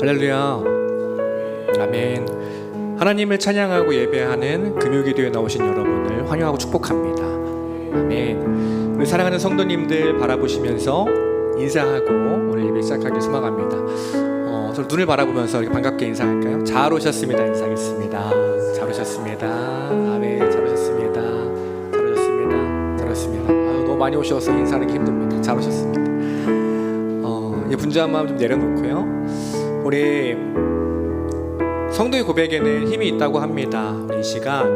할렐루야. 아멘. 하나님을 찬양하고 예배하는 금요기도에 나오신 여러분을 환영하고 축복합니다. 아멘. 우리 사랑하는 성도님들 바라보시면서 인사하고 오늘 예배 시작하기 소망합니다. 서로 눈을 바라보면서 이렇게 반갑게 인사할까요? 잘 오셨습니다. 인사하겠습니다. 잘 오셨습니다. 아멘. 잘 오셨습니다. 잘 오셨습니다. 잘 오셨습니다. 너무 많이 오셔서 인사하기 힘듭니다. 잘 오셨습니다. 분주한 마음 좀 내려놓고요. 우리 성도의 고백에는 힘이 있다고 합니다. 우리 이 시간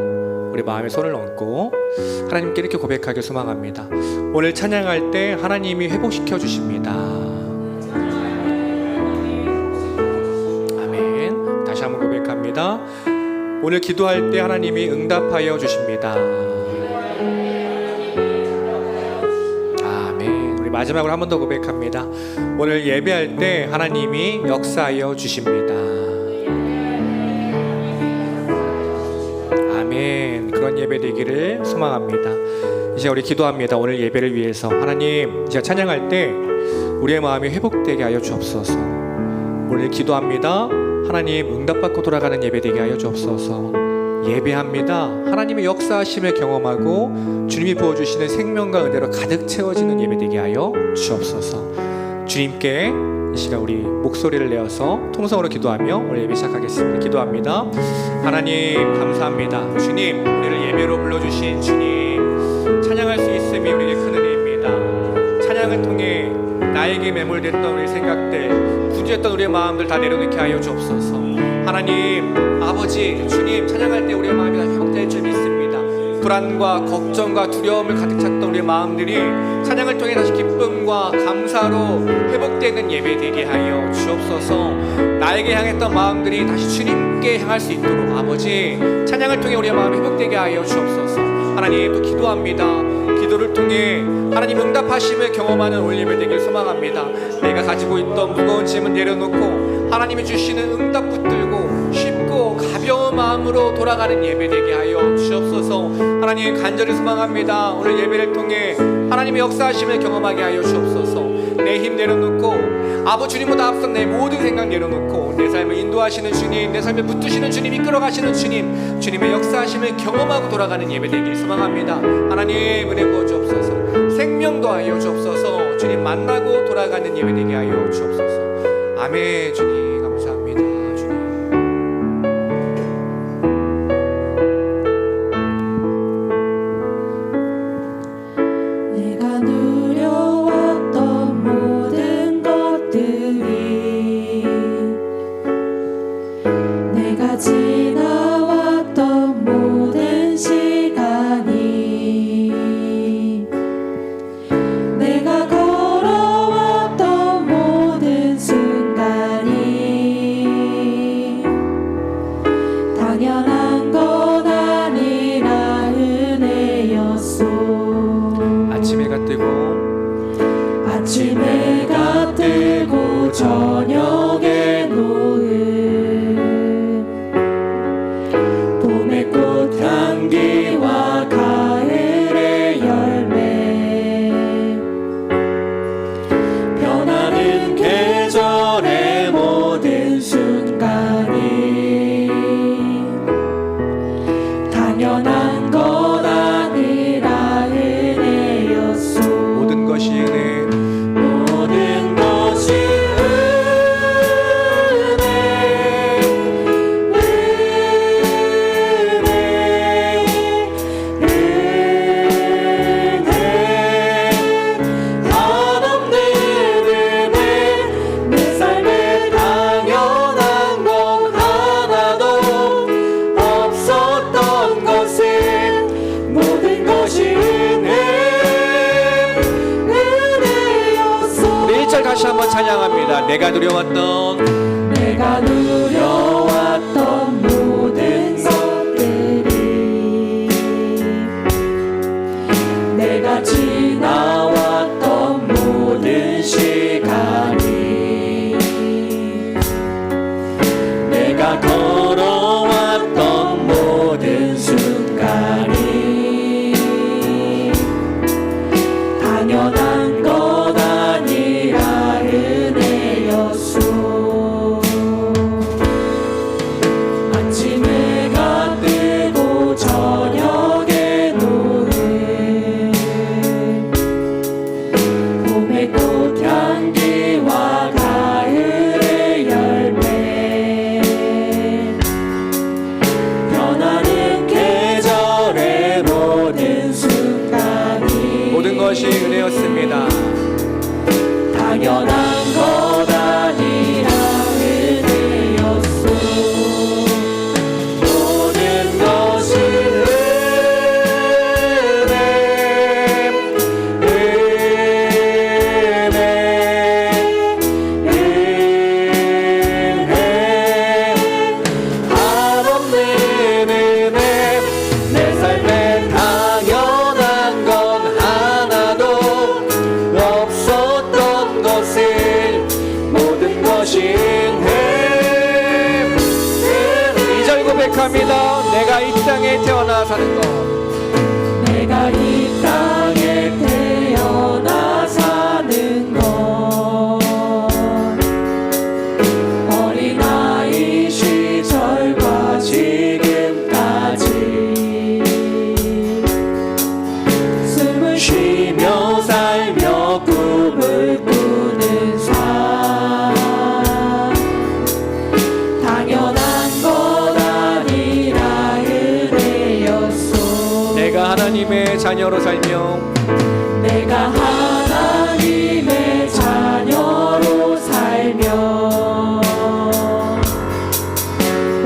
우리 마음에 손을 얹고 하나님께 이렇게 고백하길 소망합니다. 오늘 찬양할 때 하나님이 회복시켜 주십니다. 아멘. 다시 한번 고백합니다. 오늘 기도할 때 하나님이 응답하여 주십니다. 아멘. 우리 마지막으로 한 번 더 고백합니다. 오늘 예배할 때 하나님이 역사하여 주십니다. 아멘. 그런 예배 되기를 소망합니다. 이제 우리 기도합니다. 오늘 예배를 위해서 하나님, 이제 찬양할 때 우리의 마음이 회복되게 하여 주옵소서. 오늘 기도합니다. 하나님, 응답받고 돌아가는 예배 되게 하여 주옵소서. 예배합니다. 하나님의 역사하심을 경험하고 주님이 부어주시는 생명과 은혜로 가득 채워지는 예배 되게 하여 주옵소서. 주님께 이 시간 우리 목소리를 내어서 통성으로 기도하며 오늘 예배 시작하겠습니다. 기도합니다. 하나님 감사합니다. 주님, 우리를 예배로 불러주신 주님, 찬양할 수 있음이 우리에게 큰 은혜입니다. 찬양을 통해 나에게 매몰됐던 우리 생각들, 분주했던 우리의 마음들 다 내려놓게 하여 주옵소서. 하나님 아버지, 주님, 찬양할 때 우리의 마음이 다 회복될 줄 믿습니다. 불안과 걱정과 두려움을 가득 찼던 우리의 마음들이 찬양을 통해 다시 기쁨과 감사로 회복되는 예배 되게 하여 주옵소서. 나에게 향했던 마음들이 다시 주님께 향할 수 있도록 아버지, 찬양을 통해 우리의 마음이 회복되게 하여 주옵소서. 하나님, 또 기도합니다. 기도를 통해 하나님 응답하심을 경험하는 오늘 예배 되길 소망합니다. 내가 가지고 있던 무거운 짐은 내려놓고 하나님이 주시는 응답 붙들고 쉽고 가벼운 마음으로 돌아가는 예배 되게 하여 주옵소서. 하나님 간절히 소망합니다. 오늘 예배를 통해 하나님의 역사하심을 경험하게 하여 주옵소서. 내 힘 내려놓고 아버지 주님보다 앞선 내 모든 생각 내려놓고 내 삶을 인도하시는 주님, 내 삶을 붙드시는 주님, 이끌어가시는 주님, 주님의 역사하심을 경험하고 돌아가는 예배 되길 소망합니다. 하나님 은혜 부어 주옵소서. 생명 더하여 주옵소서. 주님 만나고 돌아가는 예배 되게 하여 주옵소서. 아멘. 주님 감사합니다. 주님. 내가 누려왔던 모든 것들이, 내가 지나왔던 모든 시간이, 내가 걸어왔던 모든 순간이 당연한 건 아니라 은혜였소. 아침 해가 뜨고 아침 해가 뜨고 저녁에 노을, 봄의 꽃향기와 가을의 열매, 변하는 계절의 모든 순간이 당연한 건 아니라 은혜였소. 모든 것이 은혜, 모든 것이 한없는 은혜. 내 삶에 당연한 건 하나도 없었던 것은 모든 것이 은혜였소. 우리 1절 다시 한번 찬양합니다. 내가 누려왔던 내가 누려왔던 모든 것들이, 내가 지나왔던 모든 시간이, 내가 걸어왔던 모든 순간이 당연한 것 아니라 은혜였소. 것이 은혜였습니다. 당연한 것 아니라 은혜였소. 모든 것이 고백합니다. 내가 이 땅에 태어나 사는 것, 내가 이 땅에 태어나 사는 것, 어린아이 시절과 지금까지 숨을 쉬며 살며 꿈을 꾸는 삶, 당연한 것 아니라 은혜였소. 내가 하나님의 자녀로 살며 내가 하나님의 자녀로 살며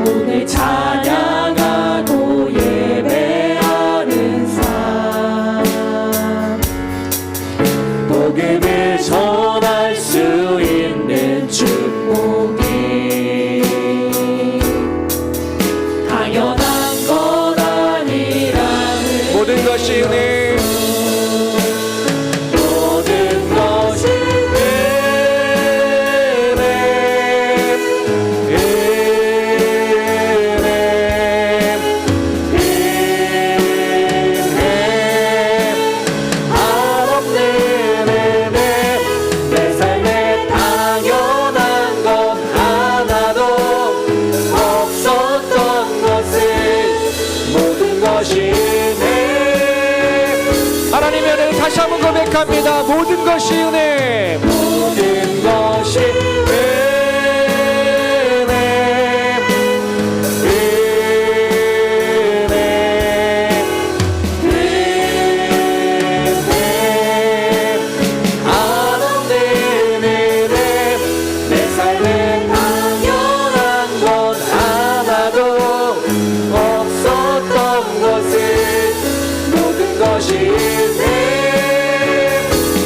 오늘 찬양하고 예배하는 삶, 복음을 전할 수 있는 축복이 당연한 것 아니라 모든 것이 은혜, 모든 것이 내 삶에 당연한 것 하나도 없었던 것을 모든 것이 하나님의 은혜를 다시 한번 고백합니다. 모든 것이 은혜, 모든 것이 내 삶에 당연한 것 하나도 없었던 것을 모든 것이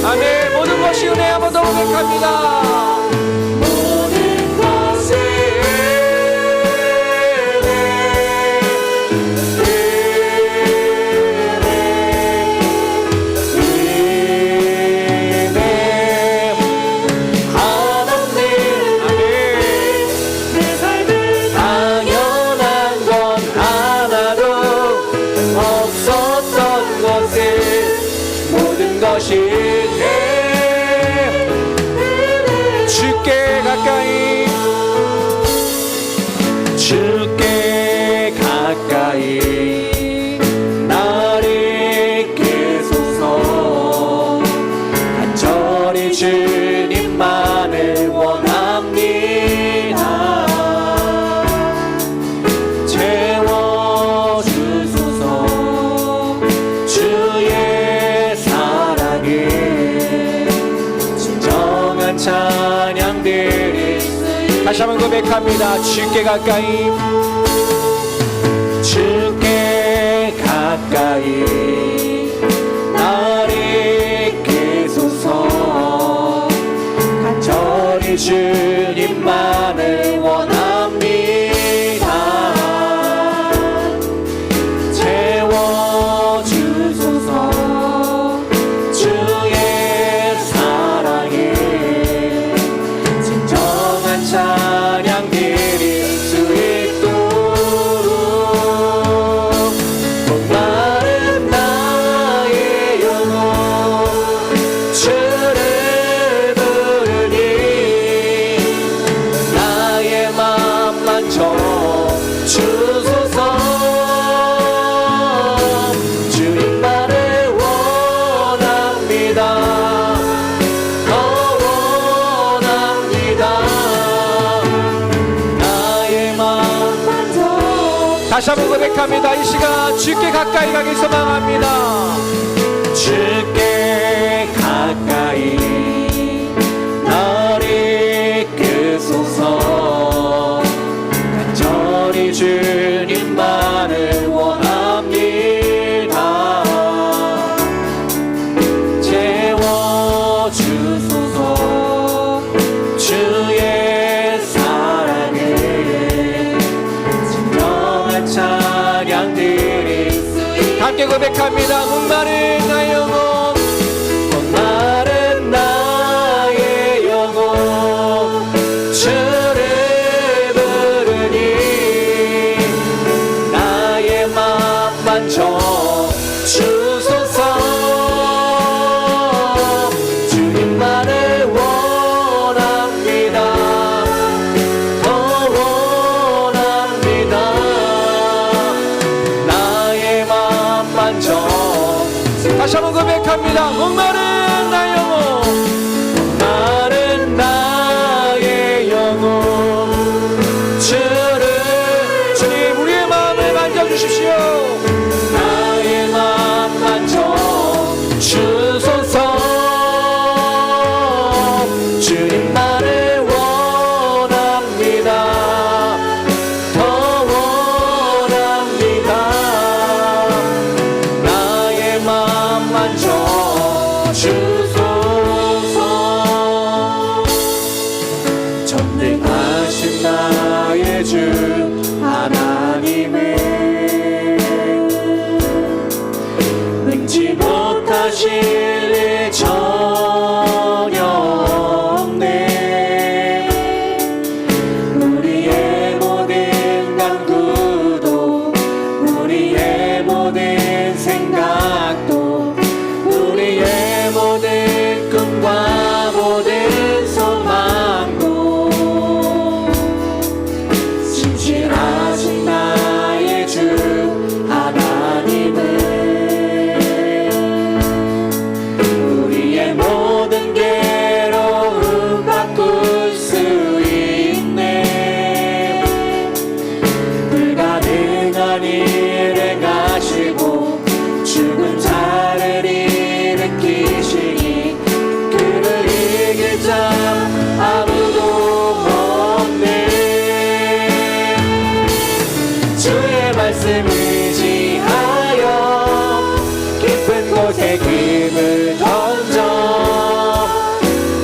아멘. 모든 것이 은혜 한번 더 고백합니다. 모든 것이 내 삶에 당연한 것 하나도 없었던 것을 모든 것이 주께 가까이, 주께 가까이 나를 이끄소서. 간절히 주님만을 원합니다. 채워주소서. 주의 사랑에 진정한 찬양들이 다시 한번 고백합니다. 주께 가까이, 주께 가까이 나를 이끄소서. 간절히 주님만을 원합니다. 채워주소서. 주의 사랑에 진정한 찬양 드릴 수 있도록 목마른 나의 영혼 주를 부르니 나의 맘만 주소서. 주님만을 원합니다. 더 원합니다. 나의 맘만 다시 한번 고백합니다. 이 시간 주께 가까이 가길 소망합니다. 주께 목마른 나의 영혼 목마른 나의 영혼 주를 부르니 나의 맘 만져 주소서 주님만을 원합니다 더 원합니다 나의 맘 만져 다시 한번 고백합니다. 목마른 나의 영혼 목마른 나의 영혼 주를 주님 우리의 마음을 만져주십시오. 나의 맘 만져 주소서 주님만을 원합니다 더 원합니다 나의 맘 만져 주소서 전능하신 나의 주 하나님을 능지 못하실 일 전혀 없네 우리의 모든 간구도 우리의 모든 생각도 우리의 모든 꿈과 모든 소망도 진실하신 나의 주 하나님을 우리의 모든 괴로움 바꿀 수 있네 불가능한 일을 가시고 죽은 자를 일으키시니 그를 이길 자 아무도 없네 주의 말씀 의지하여 깊은 곳에 힘을 던져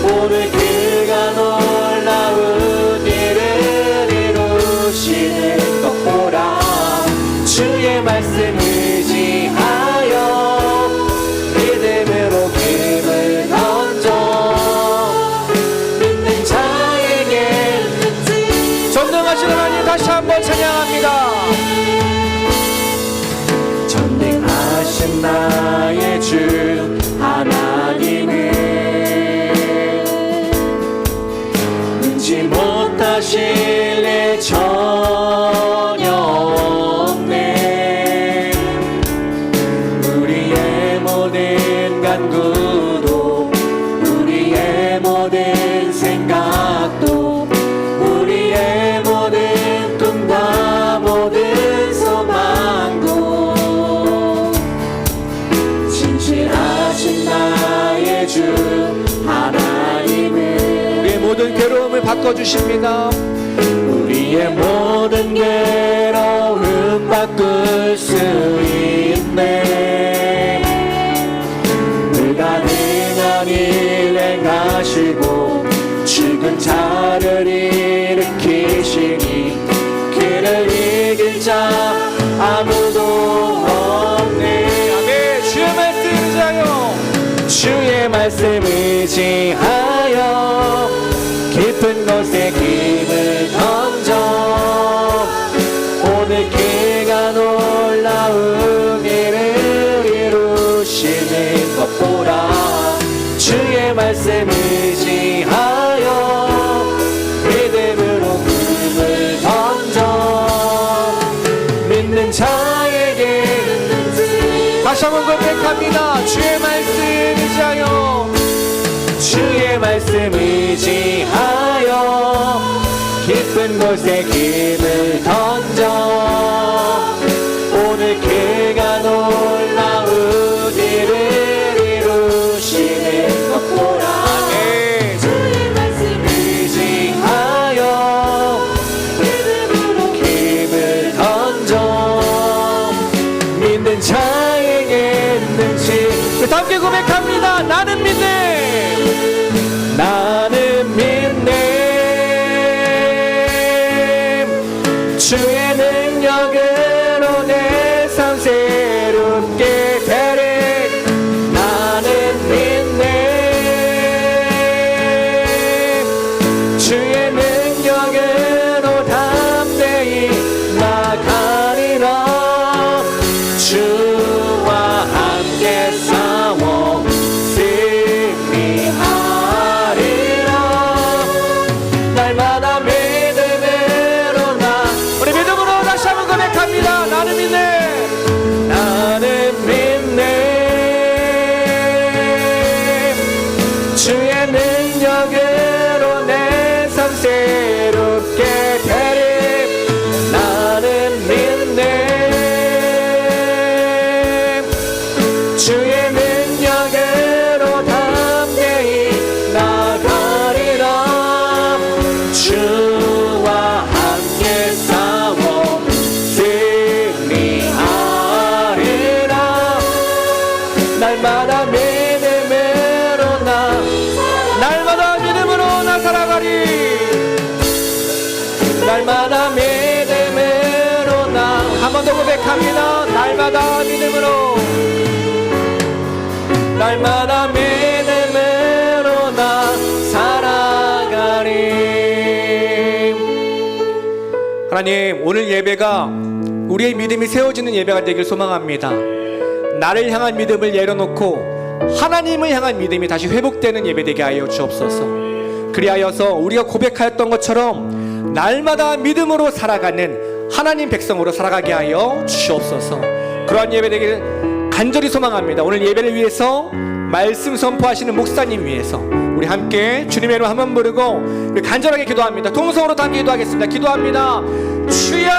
오늘 그가 놀라운 일을 이루시는 것 보라 주의 말씀 의지하여 믿음으로 힘을 던져 믿는 자에게 전능하신 하나님 다시 한번 찬양합니다. 전능하신 나의 주 하나님을 능지 못하실 일 전혀 없네 우리의 모든 간구도 우리의 모든 생각도 우리의 모든 꿈과 모든 소망도 진실하신 나의 주 하나님을 우리의 모든 괴로움을 바꿔주십니다. 우리의 모든 괴로움 바꿀 수 있네 불가능한 일 행하시고 죽은 자를 일으키시니 그를 이길 자 아무도 없네 아멘. 주의 말씀 의지하여 주의 말씀 의지하여 깊은 곳에 힘을 던져 오늘 그가 놀라운 일을 이루시는 것 보라 주의 말씀 의지하여 믿음으로 힘을 던져 믿는 자에게 다시 한번 고백합니다. 주의 말씀 의지하여 주의 말씀 의지하여 깊은 곳에 힘을 던져 오늘 그가 놀라운 일을 이루시는 것 보라 아멘. 주의 말씀 의지하여 믿음으로 힘을 던져 믿는 자에게 능치 다 함께 고백합니다. 나는 믿네. 나는 믿네 주의 능력으로 내 삶 새롭게 되리 함께 싸워 승리하리라. 날마다 믿음으로 나 우리 믿음으로 다시 한번 고백합니다. 나는 믿네. 나는 믿네. 주의 능력으로 내 삶 새롭게 되리. 나는 믿네. 주의 능력으로 담대히 나가리라. 주와 함께 싸워 승리하리라. 날마다 믿음으로 날마다 믿음으로 나 살아가리. 날마다 믿음으로 한 번 더 고백합니다. 날마다 믿음으로. 날마다 믿음으로 나 살아가리. 하나님, 오늘 예배가 우리의 믿음이 세워지는 예배가 되길 소망합니다. 나를 향한 믿음을 내려놓고 하나님을 향한 믿음이 다시 회복되는 예배 되게 하여 주옵소서. 그리하여서 우리가 고백하였던 것처럼 날마다 믿음으로 살아가는 하나님 백성으로 살아가게 하여 주옵소서. 그러한 예배 되기를 간절히 소망합니다. 오늘 예배를 위해서 말씀 선포하시는 목사님 위해서 우리 함께 주님의 이름 한번 부르고 간절하게 기도합니다. 동성으로 다 기도하겠습니다. 기도합니다. 주여!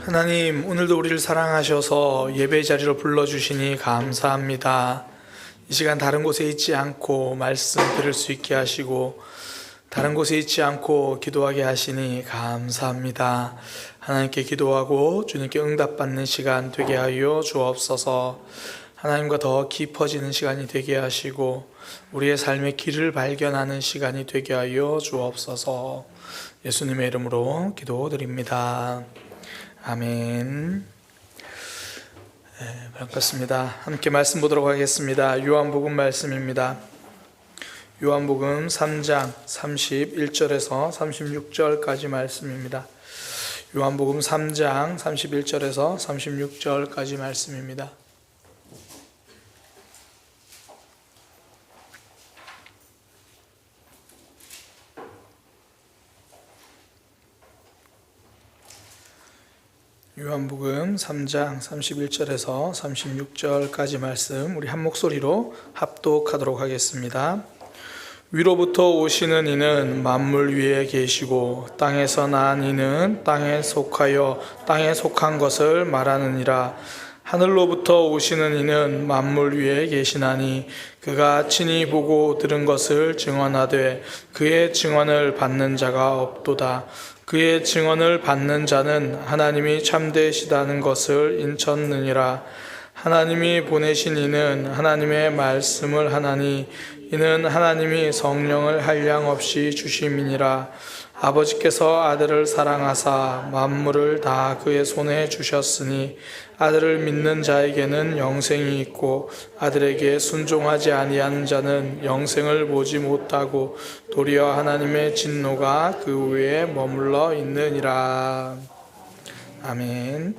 하나님, 오늘도 우리를 사랑하셔서 예배 자리로 불러주시니 감사합니다. 이 시간 다른 곳에 있지 않고 말씀 들을 수 있게 하시고 다른 곳에 있지 않고 기도하게 하시니 감사합니다. 하나님께 기도하고 주님께 응답받는 시간 되게 하여 주옵소서. 하나님과 더 깊어지는 시간이 되게 하시고 우리의 삶의 길을 발견하는 시간이 되게 하여 주옵소서. 예수님의 이름으로 기도드립니다. 아멘. 반갑습니다. 함께 말씀 보도록 하겠습니다. 요한복음 말씀입니다. 요한복음 3장 31절에서 36절까지 말씀입니다. 요한복음 3장 31절에서 36절까지 말씀입니다. 요한복음 3장 31절에서 36절까지 말씀 우리 한 목소리로 합독하도록 하겠습니다. 위로부터 오시는 이는 만물 위에 계시고 땅에서 난 이는 땅에 속하여 땅에 속한 것을 말하느니라. 하늘로부터 오시는 이는 만물 위에 계시나니 그가 친히 보고 들은 것을 증언하되 그의 증언을 받는 자가 없도다. 그의 증언을 받는 자는 하나님이 참되시다는 것을 인쳤느니라. 하나님이 보내신 이는 하나님의 말씀을 하나니 이는 하나님이 성령을 한량없이 주심이니라. 아버지께서 아들을 사랑하사 만물을 다 그의 손에 주셨으니 아들을 믿는 자에게는 영생이 있고 아들에게 순종하지 아니하는 자는 영생을 보지 못하고 도리어 하나님의 진노가 그 위에 머물러 있느니라. 아멘.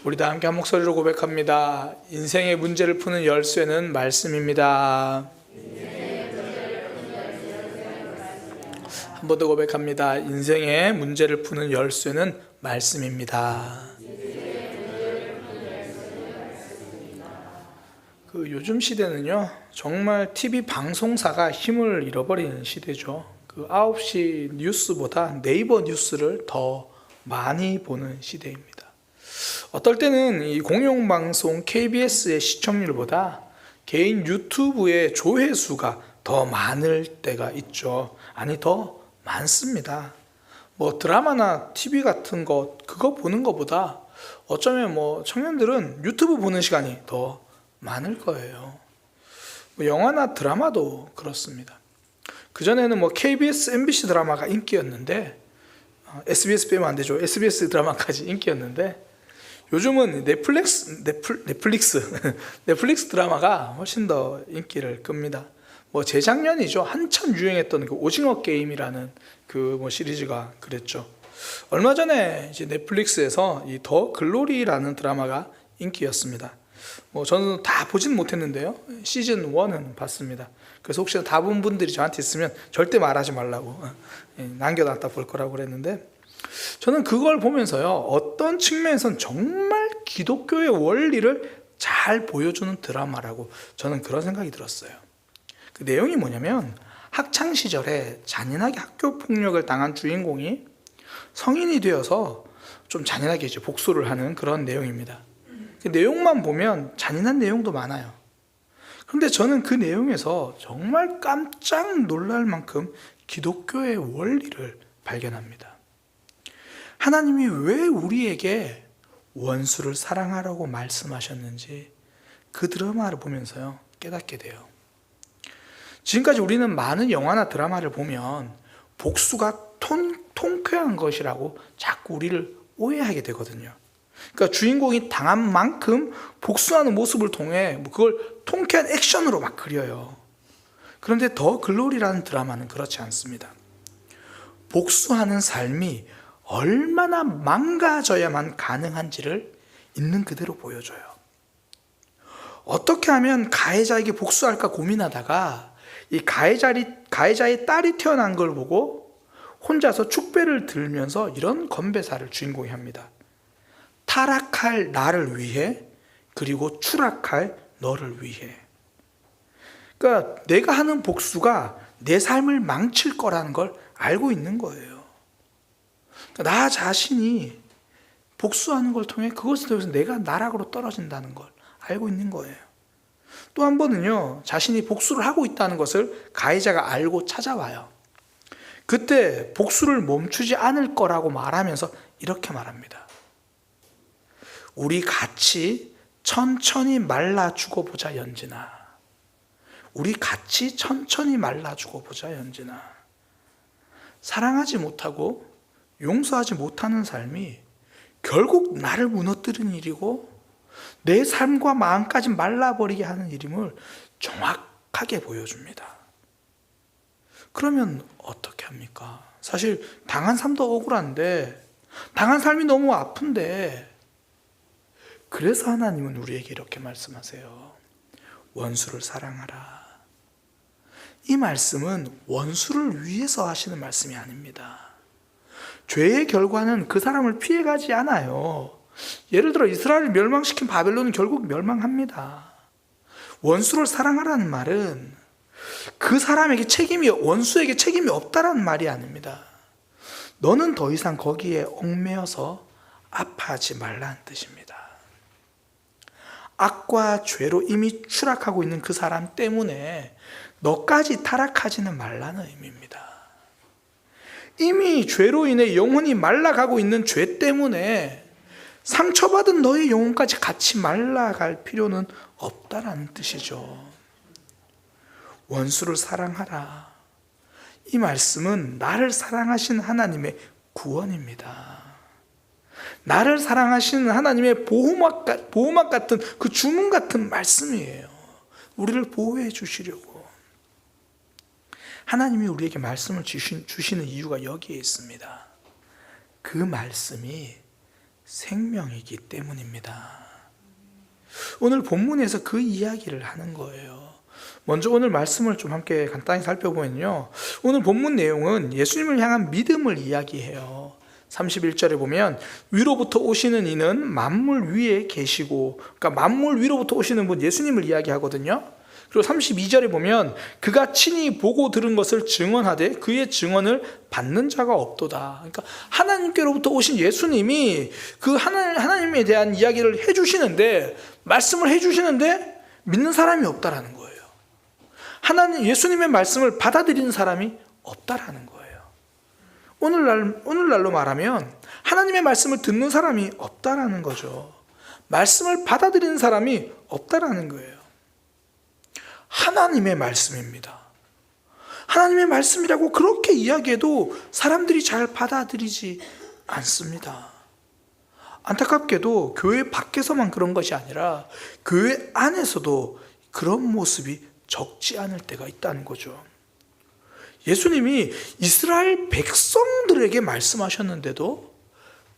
우리 다 함께 한 목소리로 고백합니다. 인생의 문제를 푸는 열쇠는 말씀입니다. 한 번 더 고백합니다. 인생의 문제를 푸는 열쇠는 말씀입니다. 요즘 시대는요, 정말 TV 방송사가 힘을 잃어버리는 시대죠. 9시 뉴스보다 네이버 뉴스를 더 많이 보는 시대입니다. 어떨 때는 이 공영방송 KBS의 시청률보다 개인 유튜브의 조회수가 더 많을 때가 있죠. 아니, 더 많습니다. 드라마나 TV 같은 거 그거 보는 것보다 어쩌면 청년들은 유튜브 보는 시간이 더 많을 거예요. 영화나 드라마도 그렇습니다. 그전에는 KBS, MBC 드라마가 인기였는데 SBS 빼면 안 되죠. SBS 드라마까지 인기였는데 요즘은 넷플릭스 드라마가 훨씬 더 인기를 끕니다. 재작년이죠. 한참 유행했던 오징어 게임이라는 시리즈가 그랬죠. 얼마 전에 이제 넷플릭스에서 이 더 글로리라는 드라마가 인기였습니다. 저는 다 보진 못했는데요. 시즌 1은 봤습니다. 그래서 혹시나 다 본 분들이 저한테 있으면 절대 말하지 말라고 남겨놨다 볼 거라고 그랬는데 저는 그걸 보면서요. 어떤 측면에선 정말 기독교의 원리를 잘 보여주는 드라마라고 저는 그런 생각이 들었어요. 그 내용이 뭐냐면 학창시절에 잔인하게 학교폭력을 당한 주인공이 성인이 되어서 좀 잔인하게 이제 복수를 하는 그런 내용입니다. 그 내용만 보면 잔인한 내용도 많아요. 그런데 저는 그 내용에서 정말 깜짝 놀랄 만큼 기독교의 원리를 발견합니다. 하나님이 왜 우리에게 원수를 사랑하라고 말씀하셨는지 그 드라마를 보면서요 깨닫게 돼요. 지금까지 우리는 많은 영화나 드라마를 보면 복수가 통쾌한 것이라고 자꾸 우리를 오해하게 되거든요. 그러니까 주인공이 당한 만큼 복수하는 모습을 통해 그걸 통쾌한 액션으로 막 그려요. 그런데 더 글로리라는 드라마는 그렇지 않습니다. 복수하는 삶이 얼마나 망가져야만 가능한지를 있는 그대로 보여줘요. 어떻게 하면 가해자에게 복수할까 고민하다가 이 가해자의 딸이 태어난 걸 보고 혼자서 축배를 들면서 이런 건배사를 주인공이 합니다. 타락할 나를 위해 그리고 추락할 너를 위해. 그러니까 내가 하는 복수가 내 삶을 망칠 거라는 걸 알고 있는 거예요. 그러니까 나 자신이 복수하는 걸 통해 그것을 통해서 내가 나락으로 떨어진다는 걸 알고 있는 거예요. 또 한 번은요, 자신이 복수를 하고 있다는 것을 가해자가 알고 찾아와요. 그때 복수를 멈추지 않을 거라고 말하면서 이렇게 말합니다. 우리 같이 천천히 말라 죽어보자, 연진아. 우리 같이 천천히 말라 죽어보자, 연진아. 사랑하지 못하고 용서하지 못하는 삶이 결국 나를 무너뜨리는 일이고 내 삶과 마음까지 말라버리게 하는 일임을 정확하게 보여줍니다. 그러면 어떻게 합니까? 사실 당한 삶도 억울한데, 당한 삶이 너무 아픈데, 그래서 하나님은 우리에게 이렇게 말씀하세요. 원수를 사랑하라. 이 말씀은 원수를 위해서 하시는 말씀이 아닙니다. 죄의 결과는 그 사람을 피해가지 않아요. 예를 들어 이스라엘을 멸망시킨 바벨론은 결국 멸망합니다. 원수를 사랑하라는 말은 그 사람에게 원수에게 책임이 없다라는 말이 아닙니다. 너는 더 이상 거기에 얽매여서 아파하지 말라는 뜻입니다. 악과 죄로 이미 추락하고 있는 그 사람 때문에 너까지 타락하지는 말라는 의미입니다. 이미 죄로 인해 영혼이 말라가고 있는 죄 때문에 상처받은 너의 영혼까지 같이 말라갈 필요는 없다라는 뜻이죠. 원수를 사랑하라. 이 말씀은 나를 사랑하시는 하나님의 구원입니다. 나를 사랑하시는 하나님의 보호막 같은 그 주문 같은 말씀이에요. 우리를 보호해 주시려고. 하나님이 우리에게 말씀을 주시는 이유가 여기에 있습니다. 그 말씀이 생명이기 때문입니다. 오늘 본문에서 그 이야기를 하는 거예요. 먼저 오늘 말씀을 좀 함께 간단히 살펴보면요, 오늘 본문 내용은 예수님을 향한 믿음을 이야기해요. 31절에 보면 위로부터 오시는 이는 만물 위에 계시고, 그러니까 만물 위로부터 오시는 분 예수님을 이야기하거든요. 그리고 32절에 보면 그가 친히 보고 들은 것을 증언하되 그의 증언을 받는 자가 없도다. 그러니까 하나님께로부터 오신 예수님이 그 하나님에 대한 이야기를 해주시는데, 말씀을 해주시는데 믿는 사람이 없다라는 거예요. 예수님의 말씀을 받아들이는 사람이 없다라는 거예요. 오늘날로 말하면 하나님의 말씀을 듣는 사람이 없다라는 거죠. 말씀을 받아들이는 사람이 없다라는 거예요. 하나님의 말씀입니다. 하나님의 말씀이라고 그렇게 이야기해도 사람들이 잘 받아들이지 않습니다. 안타깝게도 교회 밖에서만 그런 것이 아니라 교회 안에서도 그런 모습이 적지 않을 때가 있다는 거죠. 예수님이 이스라엘 백성들에게 말씀하셨는데도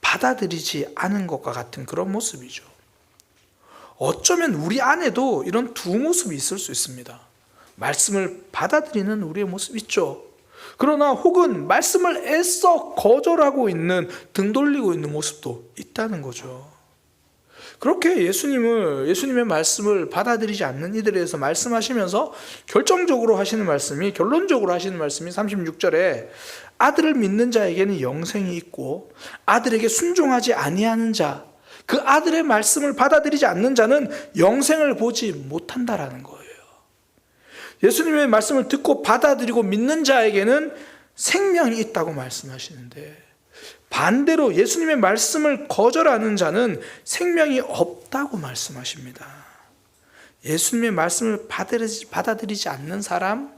받아들이지 않은 것과 같은 그런 모습이죠. 어쩌면 우리 안에도 이런 두 모습이 있을 수 있습니다. 말씀을 받아들이는 우리의 모습 있죠. 그러나 혹은 말씀을 애써 거절하고 있는, 등 돌리고 있는 모습도 있다는 거죠. 그렇게 예수님의 말씀을 받아들이지 않는 이들에 대해서 말씀하시면서 결론적으로 하시는 말씀이 36절에 아들을 믿는 자에게는 영생이 있고 아들에게 순종하지 아니하는 자, 그 아들의 말씀을 받아들이지 않는 자는 영생을 보지 못한다라는 거예요. 예수님의 말씀을 듣고 받아들이고 믿는 자에게는 생명이 있다고 말씀하시는데, 반대로 예수님의 말씀을 거절하는 자는 생명이 없다고 말씀하십니다. 예수님의 말씀을 받아들이지 않는 사람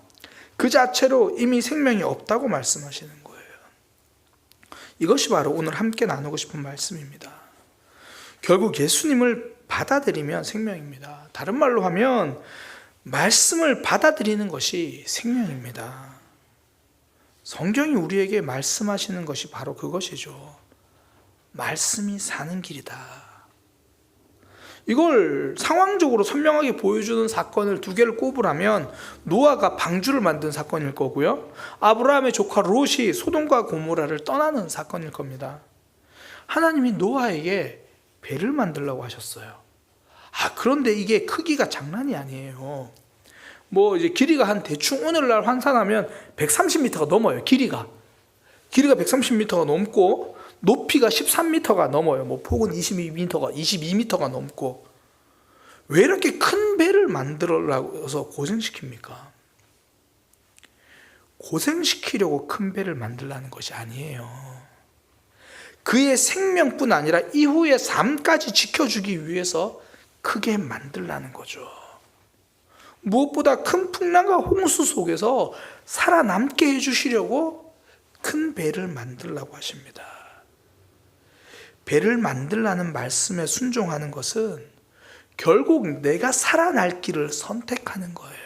그 자체로 이미 생명이 없다고 말씀하시는 거예요. 이것이 바로 오늘 함께 나누고 싶은 말씀입니다. 결국 예수님을 받아들이면 생명입니다. 다른 말로 하면 말씀을 받아들이는 것이 생명입니다. 성경이 우리에게 말씀하시는 것이 바로 그것이죠. 말씀이 사는 길이다. 이걸 상황적으로 선명하게 보여주는 사건을 두 개를 꼽으라면 노아가 방주를 만든 사건일 거고요, 아브라함의 조카 롯이 소돔과 고모라를 떠나는 사건일 겁니다. 하나님이 노아에게 배를 만들라고 하셨어요. 그런데 이게 크기가 장난이 아니에요. 이제 길이가 한 대충 오늘날 환산하면 130m가 넘어요. 길이가 130m가 넘고 높이가 13m가 넘어요. 폭은 22m가 넘고. 왜 이렇게 큰 배를 만들어서 고생시킵니까? 고생시키려고 큰 배를 만들라는 것이 아니에요. 그의 생명뿐 아니라 이후의 삶까지 지켜주기 위해서 크게 만들라는 거죠. 무엇보다 큰 풍랑과 홍수 속에서 살아남게 해주시려고 큰 배를 만들라고 하십니다. 배를 만들라는 말씀에 순종하는 것은 결국 내가 살아날 길을 선택하는 거예요.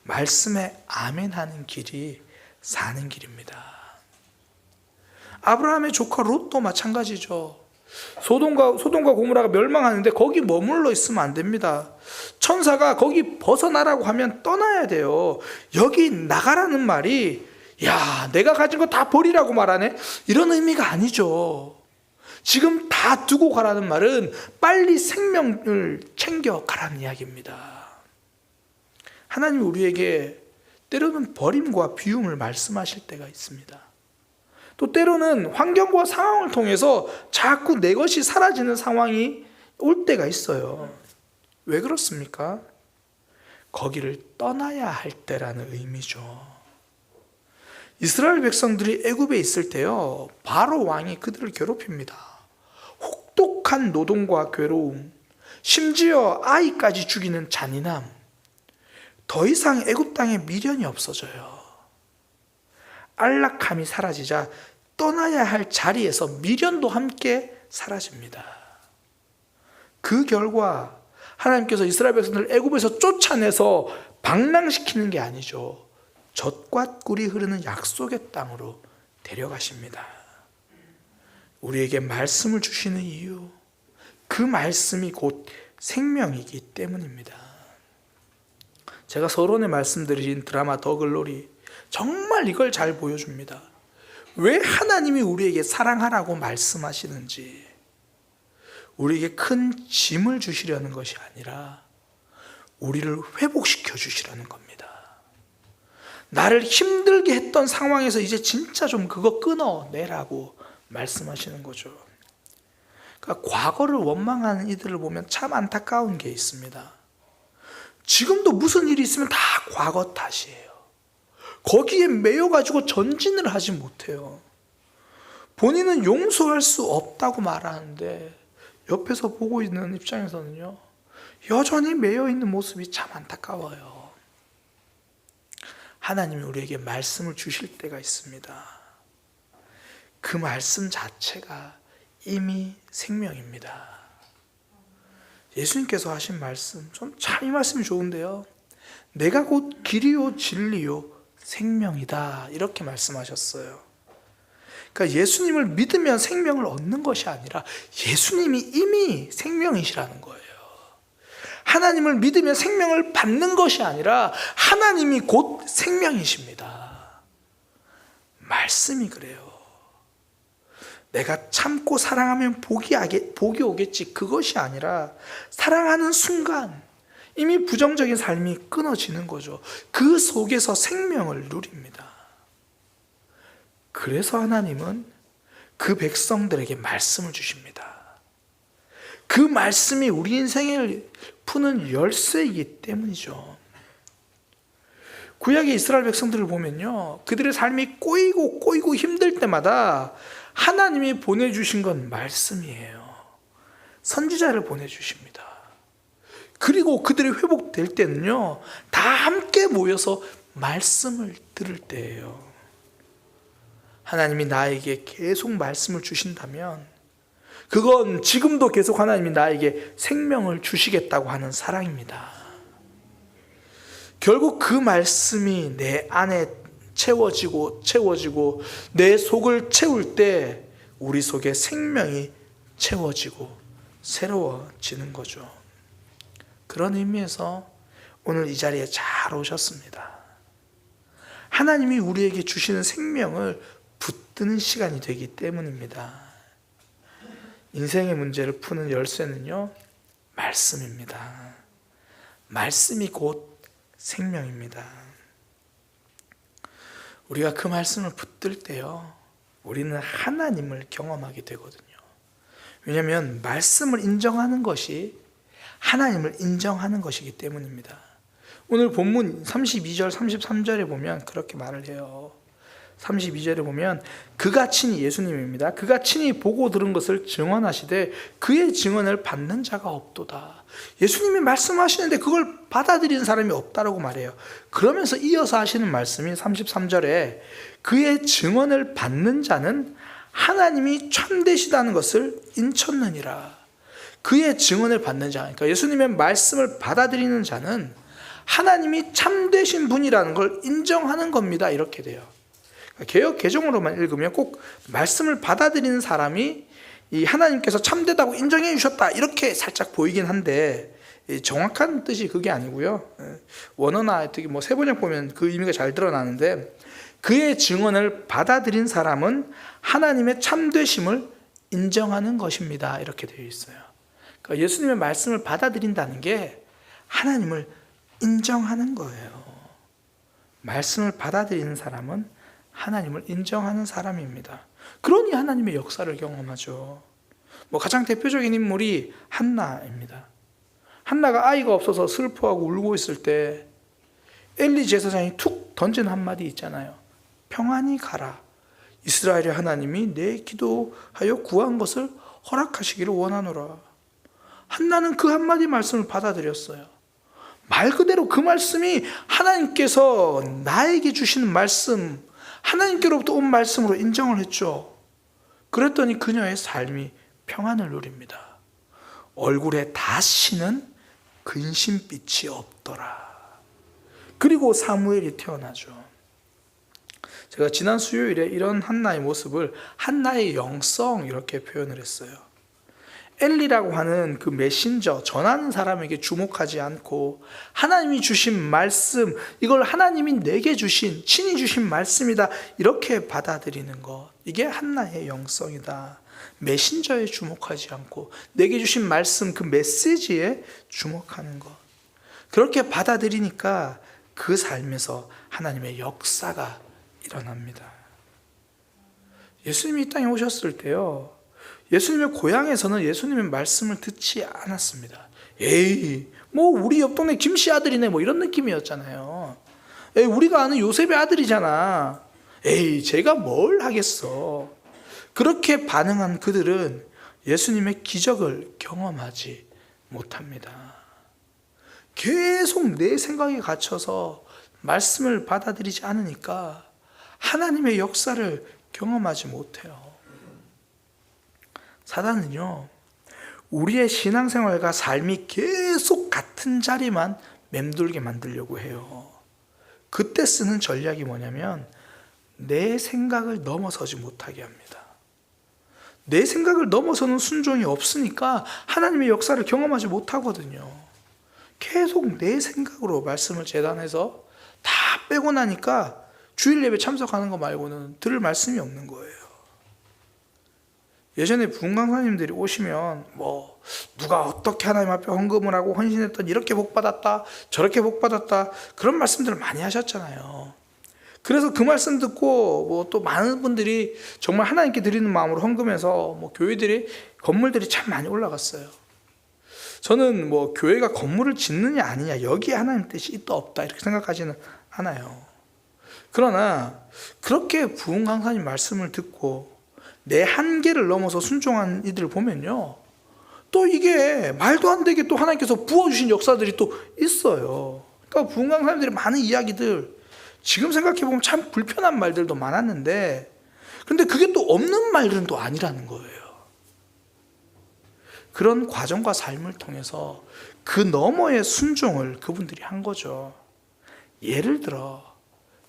말씀에 아멘하는 길이 사는 길입니다. 아브라함의 조카 롯도 마찬가지죠. 소돔과 고모라가 멸망하는데 거기 머물러 있으면 안 됩니다. 천사가 거기 벗어나라고 하면 떠나야 돼요. 여기 나가라는 말이 야, 내가 가진 거 다 버리라고 말하네? 이런 의미가 아니죠. 지금 다 두고 가라는 말은 빨리 생명을 챙겨 가라는 이야기입니다. 하나님이 우리에게 때로는 버림과 비움을 말씀하실 때가 있습니다. 또 때로는 환경과 상황을 통해서 자꾸 내 것이 사라지는 상황이 올 때가 있어요. 왜 그렇습니까? 거기를 떠나야 할 때라는 의미죠. 이스라엘 백성들이 애굽에 있을 때요, 바로 왕이 그들을 괴롭힙니다. 혹독한 노동과 괴로움, 심지어 아이까지 죽이는 잔인함, 더 이상 애굽 땅에 미련이 없어져요. 안락함이 사라지자 떠나야 할 자리에서 미련도 함께 사라집니다. 그 결과 하나님께서 이스라엘 백성들을 애굽에서 쫓아내서 방랑시키는 게 아니죠. 젖과 꿀이 흐르는 약속의 땅으로 데려가십니다. 우리에게 말씀을 주시는 이유, 그 말씀이 곧 생명이기 때문입니다. 제가 서론에 말씀드린 드라마 더 글로리, 정말 이걸 잘 보여줍니다. 왜 하나님이 우리에게 사랑하라고 말씀하시는지, 우리에게 큰 짐을 주시려는 것이 아니라 우리를 회복시켜 주시려는 겁니다. 나를 힘들게 했던 상황에서 이제 진짜 좀 그거 끊어내라고 말씀하시는 거죠. 그러니까 과거를 원망하는 이들을 보면 참 안타까운 게 있습니다. 지금도 무슨 일이 있으면 다 과거 탓이에요. 거기에 매여가지고 전진을 하지 못해요. 본인은 용서할 수 없다고 말하는데 옆에서 보고 있는 입장에서는요, 여전히 매여있는 모습이 참 안타까워요. 하나님이 우리에게 말씀을 주실 때가 있습니다. 그 말씀 자체가 이미 생명입니다. 예수님께서 하신 말씀, 참 이 말씀이 좋은데요. 내가 곧 길이요 진리요 생명이다, 이렇게 말씀하셨어요. 그러니까 예수님을 믿으면 생명을 얻는 것이 아니라 예수님이 이미 생명이시라는 거예요. 하나님을 믿으면 생명을 받는 것이 아니라 하나님이 곧 생명이십니다. 말씀이 그래요. 내가 참고 사랑하면 복이 오겠지, 그것이 아니라 사랑하는 순간 이미 부정적인 삶이 끊어지는 거죠. 그 속에서 생명을 누립니다. 그래서 하나님은 그 백성들에게 말씀을 주십니다. 그 말씀이 우리 인생을 푸는 열쇠이기 때문이죠. 구약의 이스라엘 백성들을 보면요, 그들의 삶이 꼬이고 힘들 때마다 하나님이 보내주신 건 말씀이에요. 선지자를 보내주십니다. 그리고 그들이 회복될 때는요, 다 함께 모여서 말씀을 들을 때예요. 하나님이 나에게 계속 말씀을 주신다면 그건 지금도 계속 하나님이 나에게 생명을 주시겠다고 하는 사랑입니다. 결국 그 말씀이 내 안에 채워지고 내 속을 채울 때 우리 속에 생명이 채워지고 새로워지는 거죠. 그런 의미에서 오늘 이 자리에 잘 오셨습니다. 하나님이 우리에게 주시는 생명을 붙드는 시간이 되기 때문입니다. 인생의 문제를 푸는 열쇠는요, 말씀입니다. 말씀이 곧 생명입니다. 우리가 그 말씀을 붙들 때요, 우리는 하나님을 경험하게 되거든요. 왜냐하면 말씀을 인정하는 것이 하나님을 인정하는 것이기 때문입니다. 오늘 본문 32절 33절에 보면 그렇게 말을 해요. 32절에 보면 그가 친히, 예수님입니다, 그가 친히 보고 들은 것을 증언하시되 그의 증언을 받는 자가 없도다. 예수님이 말씀하시는데 그걸 받아들이는 사람이 없다라고 말해요. 그러면서 이어서 하시는 말씀이 33절에 그의 증언을 받는 자는 하나님이 참되시다는 것을 인쳤느니라. 그의 증언을 받는 자, 그러니까 예수님의 말씀을 받아들이는 자는 하나님이 참되신 분이라는 걸 인정하는 겁니다. 이렇게 돼요. 개역 개정으로만 읽으면 꼭 말씀을 받아들이는 사람이 이 하나님께서 참되다고 인정해 주셨다 이렇게 살짝 보이긴 한데 정확한 뜻이 그게 아니고요. 원어나 특히 뭐 세번역 보면 그 의미가 잘 드러나는데, 그의 증언을 받아들인 사람은 하나님의 참되심을 인정하는 것입니다. 이렇게 되어 있어요. 그러니까 예수님의 말씀을 받아들인다는 게 하나님을 인정하는 거예요. 말씀을 받아들이는 사람은 하나님을 인정하는 사람입니다. 그러니 하나님의 역사를 경험하죠. 뭐 가장 대표적인 인물이 한나입니다. 한나가 아이가 없어서 슬퍼하고 울고 있을 때 엘리 제사장이 툭 던진 한마디 있잖아요. 평안히 가라. 이스라엘의 하나님이 내 기도하여 구한 것을 허락하시기를 원하노라. 한나는 그 한마디 말씀을 받아들였어요. 말 그대로 그 말씀이 하나님께서 나에게 주시는 말씀, 하나님께로부터 온 말씀으로 인정을 했죠. 그랬더니 그녀의 삶이 평안을 누립니다. 얼굴에 다시는 근심빛이 없더라. 그리고 사무엘이 태어나죠. 제가 지난 수요일에 이런 한나의 모습을 한나의 영성 이렇게 표현을 했어요. 엘리라고 하는 그 메신저, 전하는 사람에게 주목하지 않고 하나님이 주신 말씀, 이걸 하나님이 내게 주신, 친히 주신 말씀이다 이렇게 받아들이는 것, 이게 한나의 영성이다. 메신저에 주목하지 않고 내게 주신 말씀, 그 메시지에 주목하는 것, 그렇게 받아들이니까 그 삶에서 하나님의 역사가 일어납니다. 예수님이 이 땅에 오셨을 때요, 예수님의 고향에서는 예수님의 말씀을 듣지 않았습니다. 에이, 뭐 우리 옆 동네 김씨 아들이네, 뭐 이런 느낌이었잖아요. 에이, 우리가 아는 요셉의 아들이잖아. 에이, 제가 뭘 하겠어. 그렇게 반응한 그들은 예수님의 기적을 경험하지 못합니다. 계속 내 생각에 갇혀서 말씀을 받아들이지 않으니까 하나님의 역사를 경험하지 못해요. 사단은요, 우리의 신앙생활과 삶이 계속 같은 자리만 맴돌게 만들려고 해요. 그때 쓰는 전략이 뭐냐면 내 생각을 넘어서지 못하게 합니다. 내 생각을 넘어서는 순종이 없으니까 하나님의 역사를 경험하지 못하거든요. 계속 내 생각으로 말씀을 재단해서 다 빼고 나니까 주일 예배 참석하는 거 말고는 들을 말씀이 없는 거예요. 예전에 부흥강사님들이 오시면 뭐 누가 어떻게 하나님 앞에 헌금을 하고 헌신했더니 이렇게 복받았다, 저렇게 복받았다, 그런 말씀들을 많이 하셨잖아요. 그래서 그 말씀 듣고 뭐 또 많은 분들이 정말 하나님께 드리는 마음으로 헌금해서 뭐 교회들이, 건물들이 참 많이 올라갔어요. 저는 뭐 교회가 건물을 짓느냐 아니냐 여기에 하나님 뜻이 있다 없다 이렇게 생각하지는 않아요. 그러나 그렇게 부흥 강사님 말씀을 듣고 내 한계를 넘어서 순종한 이들을 보면요, 또 이게 말도 안 되게 또 하나님께서 부어주신 역사들이 또 있어요. 그러니까 부흥 강사님들의 많은 이야기들, 지금 생각해보면 참 불편한 말들도 많았는데, 근데 그게 또 없는 말들은 또 아니라는 거예요. 그런 과정과 삶을 통해서 그 너머의 순종을 그분들이 한 거죠. 예를 들어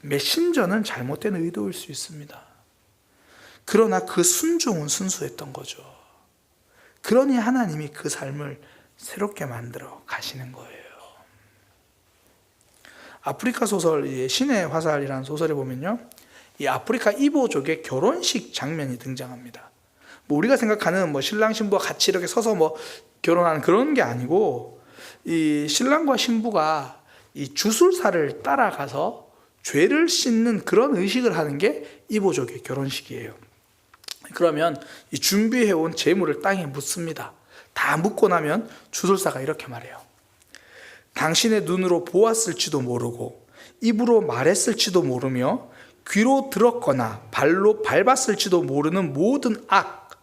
메신저는 잘못된 의도일 수 있습니다. 그러나 그 순종은 순수했던 거죠. 그러니 하나님이 그 삶을 새롭게 만들어 가시는 거예요. 아프리카 소설 신의 화살이라는 소설에 보면요, 이 아프리카 이보족의 결혼식 장면이 등장합니다. 뭐 우리가 생각하는 뭐 신랑 신부가 같이 이렇게 서서 뭐 결혼하는 그런 게 아니고, 이 신랑과 신부가 이 주술사를 따라가서 죄를 씻는 그런 의식을 하는 게 이보족의 결혼식이에요. 그러면 이 준비해온 재물을 땅에 묻습니다. 다 묻고 나면 주술사가 이렇게 말해요. 당신의 눈으로 보았을지도 모르고 입으로 말했을지도 모르며 귀로 들었거나 발로 밟았을지도 모르는 모든 악,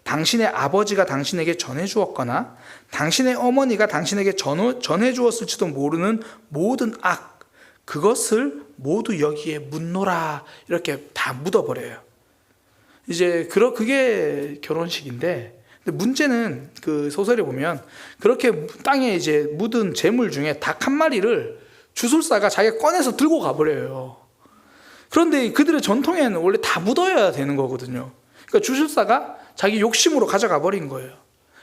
당신의 아버지가 당신에게 전해주었거나 당신의 어머니가 당신에게 전해주었을지도 모르는 모든 악, 그것을 모두 여기에 묻노라, 이렇게 다 묻어버려요. 이제 그게 결혼식인데, 근데 문제는 그 소설에 보면 그렇게 땅에 이제 묻은 재물 중에 닭 한 마리를 주술사가 자기가 꺼내서 들고 가버려요. 그런데 그들의 전통에는 원래 다 묻어야 되는 거거든요. 그러니까 주술사가 자기 욕심으로 가져가 버린 거예요.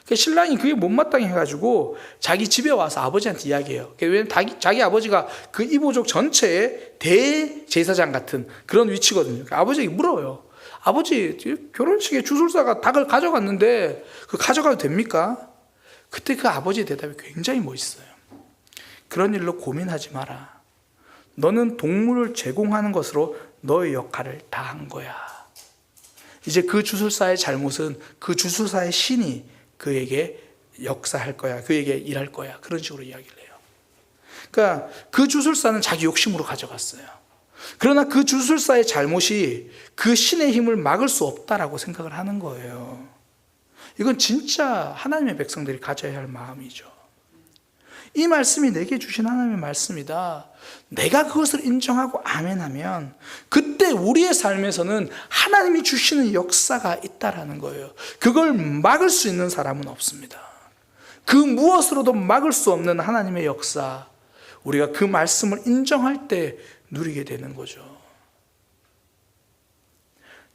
그러니까 신랑이 그게 못마땅해 해가지고 자기 집에 와서 아버지한테 이야기해요. 왜냐면 자기 아버지가 그 이보족 전체의 대제사장 같은 그런 위치거든요. 그러니까 아버지에게 물어요. 아버지, 결혼식에 주술사가 닭을 가져갔는데 그 가져가도 됩니까? 그때 그 아버지의 대답이 굉장히 멋있어요. 그런 일로 고민하지 마라. 너는 동물을 제공하는 것으로 너의 역할을 다 한 거야. 이제 그 주술사의 잘못은 그 주술사의 신이 그에게 역사할 거야. 그에게 일할 거야. 그런 식으로 이야기를 해요. 그러니까 그 주술사는 자기 욕심으로 가져갔어요. 그러나 그 주술사의 잘못이 그 신의 힘을 막을 수 없다라고 생각을 하는 거예요. 이건 진짜 하나님의 백성들이 가져야 할 마음이죠. 이 말씀이 내게 주신 하나님의 말씀이다. 내가 그것을 인정하고 아멘하면 그때 우리의 삶에서는 하나님이 주시는 역사가 있다라는 거예요. 그걸 막을 수 있는 사람은 없습니다. 그 무엇으로도 막을 수 없는 하나님의 역사, 우리가 그 말씀을 인정할 때 누리게 되는 거죠.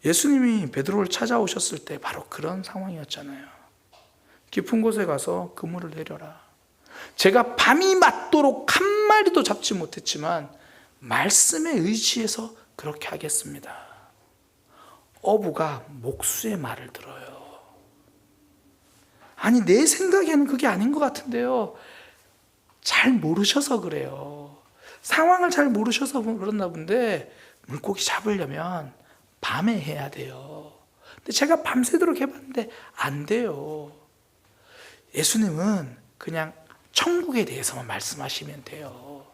예수님이 베드로를 찾아오셨을 때 바로 그런 상황이었잖아요. 깊은 곳에 가서 그물을 내려라. 제가 밤이 맞도록 한 마리도 잡지 못했지만 말씀에 의지해서 그렇게 하겠습니다. 어부가 목수의 말을 들어요. 아니, 내 생각에는 그게 아닌 것 같은데요. 잘 모르셔서 그래요. 상황을 잘 모르셔서 그렇나 본데 물고기 잡으려면 밤에 해야 돼요. 근데 제가 밤새도록 해봤는데 안 돼요. 예수님은 그냥 천국에 대해서만 말씀하시면 돼요.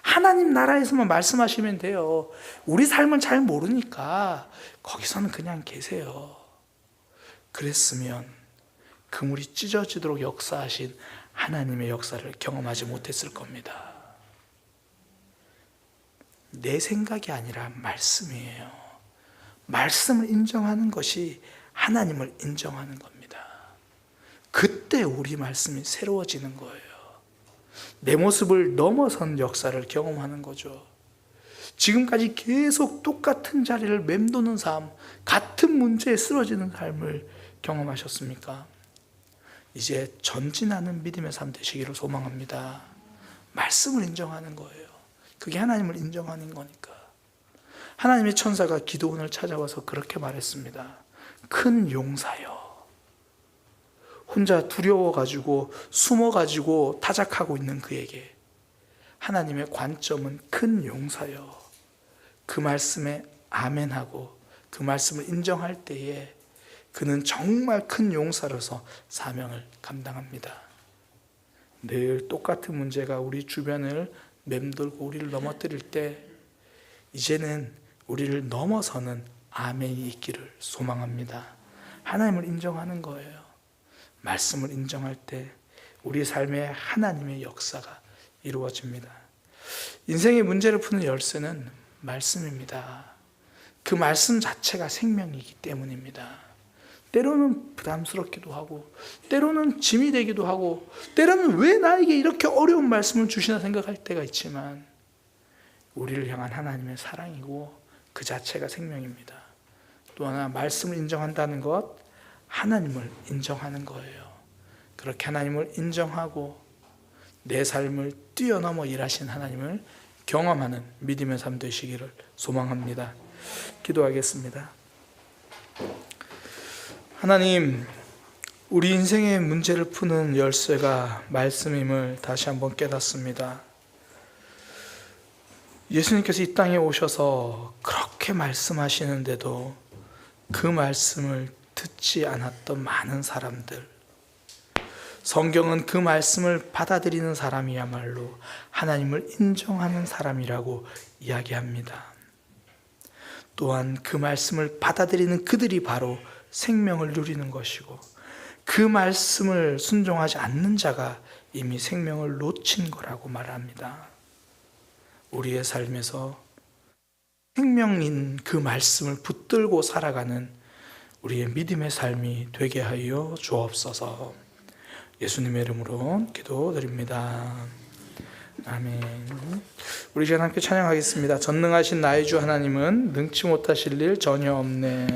하나님 나라에서만 말씀하시면 돼요. 우리 삶은 잘 모르니까 거기서는 그냥 계세요. 그랬으면 그물이 찢어지도록 역사하신 하나님의 역사를 경험하지 못했을 겁니다. 내 생각이 아니라 말씀이에요. 말씀을 인정하는 것이 하나님을 인정하는 겁니다. 그때 우리 말씀이 새로워지는 거예요. 내 모습을 넘어선 역사를 경험하는 거죠. 지금까지 계속 똑같은 자리를 맴도는 삶, 같은 문제에 쓰러지는 삶을 경험하셨습니까? 이제 전진하는 믿음의 삶 되시기를 소망합니다. 말씀을 인정하는 거예요. 그게 하나님을 인정하는 거니까. 하나님의 천사가 기드온을 찾아와서 그렇게 말했습니다. 큰 용사여. 혼자 두려워가지고 숨어가지고 타작하고 있는 그에게 하나님의 관점은 큰 용사여. 그 말씀에 아멘하고 그 말씀을 인정할 때에 그는 정말 큰 용사로서 사명을 감당합니다. 늘 똑같은 문제가 우리 주변을 맴돌고 우리를 넘어뜨릴 때 이제는 우리를 넘어서는 아멘이 있기를 소망합니다. 하나님을 인정하는 거예요. 말씀을 인정할 때 우리 삶에 하나님의 역사가 이루어집니다. 인생의 문제를 푸는 열쇠는 말씀입니다. 그 말씀 자체가 생명이기 때문입니다. 때로는 부담스럽기도 하고 때로는 짐이 되기도 하고 때로는 왜 나에게 이렇게 어려운 말씀을 주시나 생각할 때가 있지만 우리를 향한 하나님의 사랑이고 그 자체가 생명입니다. 또 하나 말씀을 인정한다는 것, 하나님을 인정하는 거예요. 그렇게 하나님을 인정하고 내 삶을 뛰어넘어 일하신 하나님을 경험하는 믿음의 삶 되시기를 소망합니다. 기도하겠습니다. 하나님, 우리 인생의 문제를 푸는 열쇠가 말씀임을 다시 한번 깨닫습니다. 예수님께서 이 땅에 오셔서 그렇게 말씀하시는데도 그 말씀을 듣지 않았던 많은 사람들, 성경은 그 말씀을 받아들이는 사람이야말로 하나님을 인정하는 사람이라고 이야기합니다. 또한 그 말씀을 받아들이는 그들이 바로 생명을 누리는 것이고 그 말씀을 순종하지 않는 자가 이미 생명을 놓친 거라고 말합니다. 우리의 삶에서 생명인 그 말씀을 붙들고 살아가는 우리의 믿음의 삶이 되게 하여 주옵소서. 예수님의 이름으로 기도드립니다. 아멘. 우리 시간 함께 찬양하겠습니다. 전능하신 나의 주 하나님은 능치 못하실 일 전혀 없네.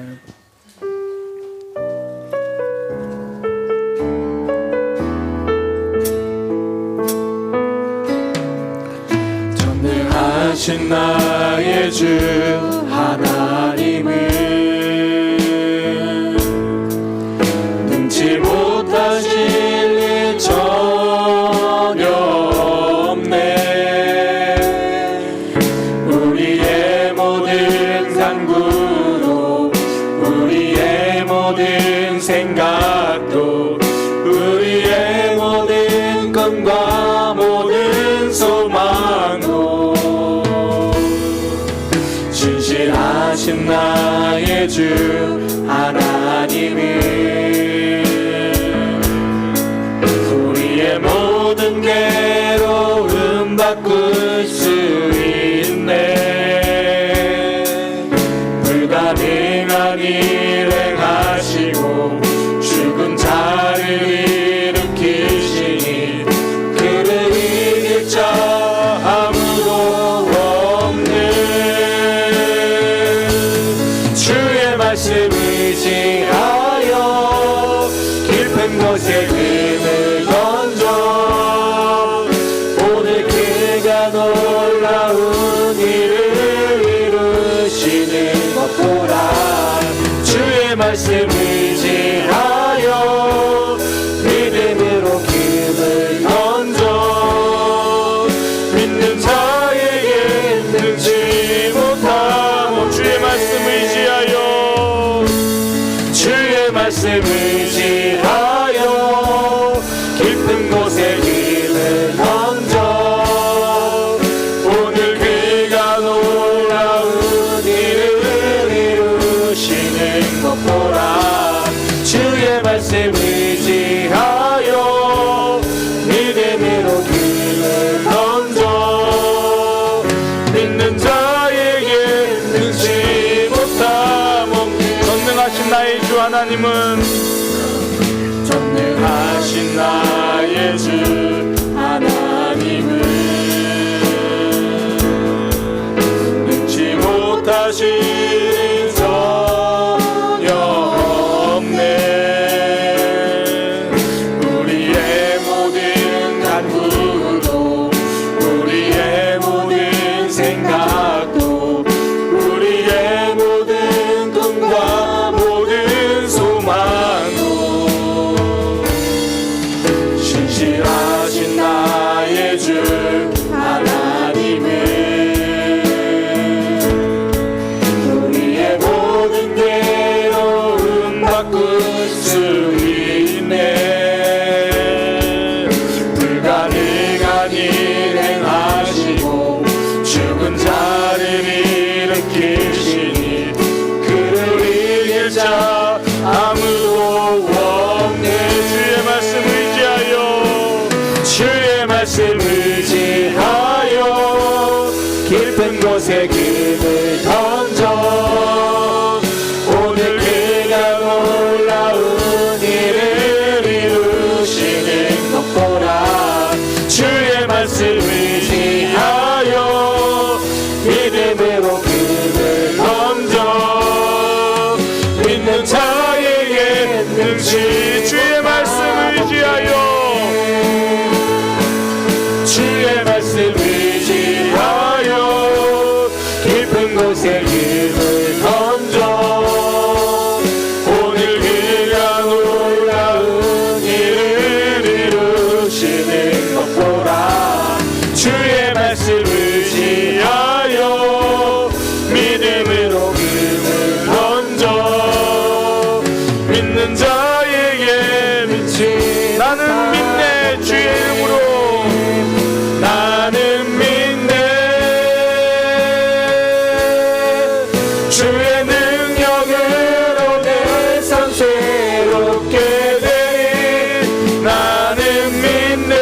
전능하신 나의 주 하나님은 능치 못하실 일 전혀 없네. 우리의 모든 간구도 우리의 모든 생각도 우리의 모든 꿈과 모든 소망도 신실하신 나의 주 하나님은 우리의 모든 괴로움 바꿀 수 있네. 불가능한 일 행하시고 죽은 자를 일으키시니 그를 이길 자 아무도 없네. 주의 말씀 의지하여 깊은 곳에 금을 던져 오늘 그가 놀라운 일을 이루시는 것 보라. 주의 말씀 의지하여 믿음으로 금을 던져 믿는 자에게 능치 못함. 주의 말씀 의지하여 주의 말씀 의지하여 깊은 곳에 금을 던져 오늘 그가 놀라운 일을 이루시는 것 보라. 주의 말씀 의지하여 믿음으로 금을 던져 믿는 자에게 능치 못함. 전능하신 나의 주 하나님은 전능하신 나의 주 하나님은 능치 못하신 일 전혀 없네. 우리의 모든 간구도 우리의 모든 생각도 우리의 모든 꿈과 모든 소망도 신실하신 나의 주 하나님은 우리의 모든 괴로움 바꿀 수 있네. 불가능한 일 행하시고 죽은 자를 일으키시니 그를 이길 자 아무도 없네. 주의 말씀 의지하여 주의 말씀 의지하여 깊은 곳에 금을 던져 오늘 그가 놀라운 일을 이루시는 것 보라. 주의 말씀 의지하여 믿음으로 금을 던져 믿는 자에게 능치. 주의 말씀 의지하여 주의 말씀 의지하여 깊은 곳에 금을 던져 오늘 그가 놀라운 일을 이루시는 것 보라. 주의 말씀 의지하여 믿음으로 금을 던져 믿는 자에게 미치. 나는 믿네. 주의 이름으로 나는 믿네. 주의 능력으로 내 삶 새롭게 되니 나는 믿네.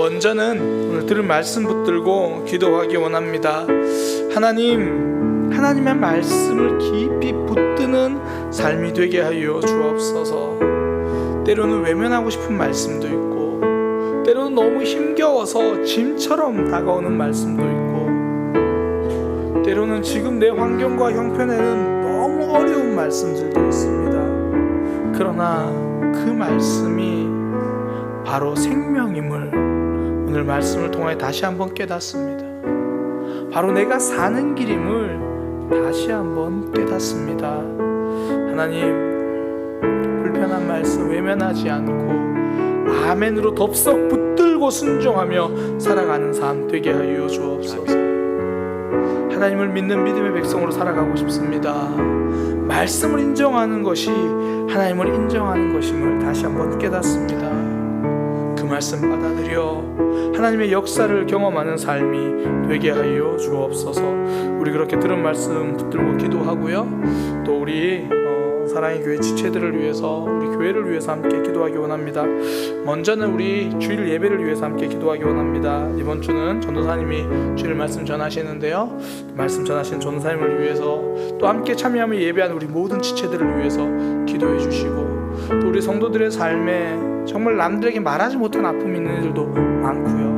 먼저는 오늘 들은 말씀 붙들고 기도하기 원합니다. 하나님의 말씀을 깊이 붙드는 삶이 되게 하여 주옵소서. 때로는 외면하고 싶은 말씀도 있고, 때로는 너무 힘겨워서 짐처럼 다가오는 말씀도 있고, 때로는 지금 내 환경과 형편에는 너무 어려운 말씀들도 있습니다. 그러나 그 말씀이 바로 생명임을 오늘 말씀을 통해 다시 한번 깨닫습니다. 바로 내가 사는 길임을 다시 한번 깨닫습니다. 하나님, 불편한 말씀 외면하지 않고 아멘으로 덥석 붙들고 순종하며 살아가는 삶 되게 하여 주옵소서. 하나님을 믿는 믿음의 백성으로 살아가고 싶습니다. 말씀을 인정하는 것이 하나님을 인정하는 것임을 다시 한번 깨닫습니다. 그 말씀 받아들여 하나님의 역사를 경험하는 삶이 되게 하여 주옵소서. 우리 그렇게 들은 말씀 붙들고 기도하고요. 또 우리 사랑의 교회 지체들을 위해서, 우리 교회를 위해서 함께 기도하기 원합니다. 먼저는 우리 주일 예배를 위해서 함께 기도하기 원합니다. 이번 주는 전도사님이 주일 말씀 전하시는데요, 말씀 전하신 전도사님을 위해서, 또 함께 참여하며 예배하는 우리 모든 지체들을 위해서 기도해 주시고, 또 우리 성도들의 삶에 정말 남들에게 말하지 못한 아픔이 있는 일들도 많고요,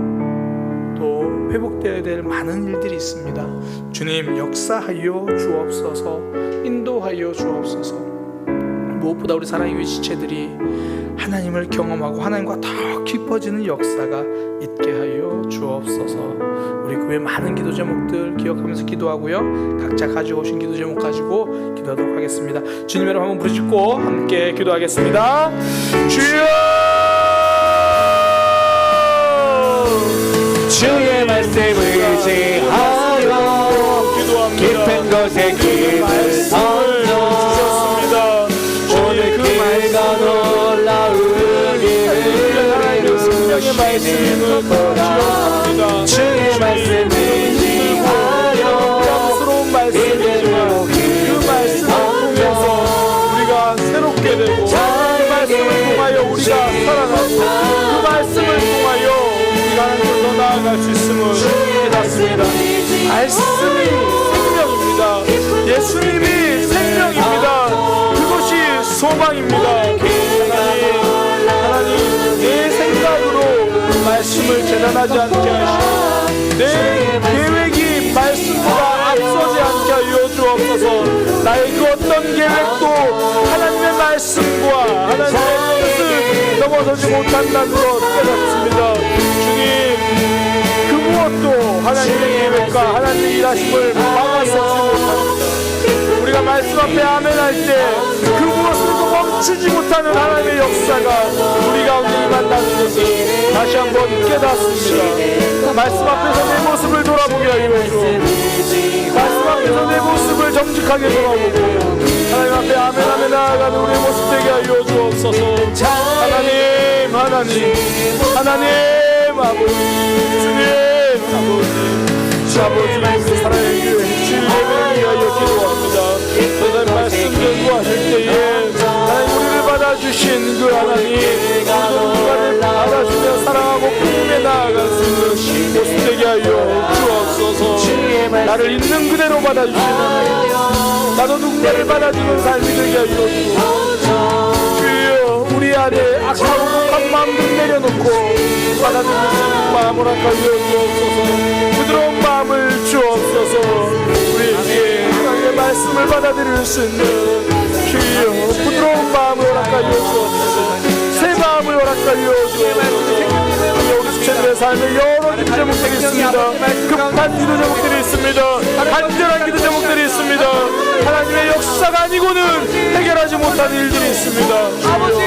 또 회복되어야 될 많은 일들이 있습니다. 주님, 역사하여 주옵소서. 인도하여 주옵소서. 무엇보다 우리 사랑의 교회 지체들이 하나님을 경험하고 하나님과 더 깊어지는 역사가 있게 하여 주옵소서. 우리 교회 많은 기도 제목들 기억하면서 기도하고요, 각자 가지고 오신 기도 제목 가지고 기도하도록 하겠습니다. 주님의 이름 한번 부르짖고 함께 기도하겠습니다. 주여, 주의 말씀을 의지하여 깊은 곳에 길을 주셨습니다. 오늘 그가 놀라운 일을 성령의 말씀을 보라. 주의 말씀을 의지하여 부끄러운 말씀이지만 그 말씀을 통해서 우리가 새롭게 되고, 그 말씀을 통하여 우리가 살아가고, 그 말씀을 통하여 우리가 하나님으로 나아갈 수 있음을 깨닫습니다. 말씀이 생명입니다. 예수님이 생명입니다. 그것이 소망입니다. 하나님, 내 생각으로 말씀을 재단하지 않게 하시고, 내 계획이 말씀보다 앞서지 않게 하여 주옵소서. 나의 그 어떤 계획도 하나님의 말씀과 하나님의 뜻을 넘어서지 못한다는 것 깨닫습니다. 주님, 그 무엇도 하나님의 계획과 하나님의 일하심을 막아서지 못합니다. 우리가 말씀 앞에 아멘할 때 그 무엇으로도 멈추지 못하는 하나님의 역사가 우리 가운데 임한다는 것을 다시 한번 깨닫습니다. 말씀 앞에서 내 모습을 돌아보게 하여 주옵소서. 말씀 앞에서 내 모습을 정직하게 돌아보고 하나님 앞에 아멘하며 나아가는 우리의 모습 되게 하여 주옵소서. 하나님, 하나님 아버지, 주님 아버지, 우리 사랑의 교회 주일 예배를 위하여 기도합니다. 선생님 말씀 전도하실 때에 하나님 우리를 받아주신 그 하나님, 우리도 누군가를 받아주며 사랑하고 품에 나아갈 수 있는 모습 되게 하여 주옵소서. 나를 있는 그대로 받아주시는 하나님, 나도 누군가를 받아주는 삶이 되게 하여 주옵소서. 주여, 우리 안에 악하고 독한 마음들 내려놓고 받아주는 수 있는 마음을 허락하여 주옵소서. 부드러운 마음을 주옵소서. 우리에게 하나님의 말씀을 받아들일 수 있는 주여 부드러운 마음을 허락하여 주옵소서. 새 마음을 허락하여 주옵소서. 우리 지체들의 삶에 여러 기도 제목들이 있습니다. 급한 기도 제목들이 있습니다. 간절한 기도 제목들이 있습니다. 하나님의 역사가 아니고는 해결하지 못한 일들이 있습니다. 아버지,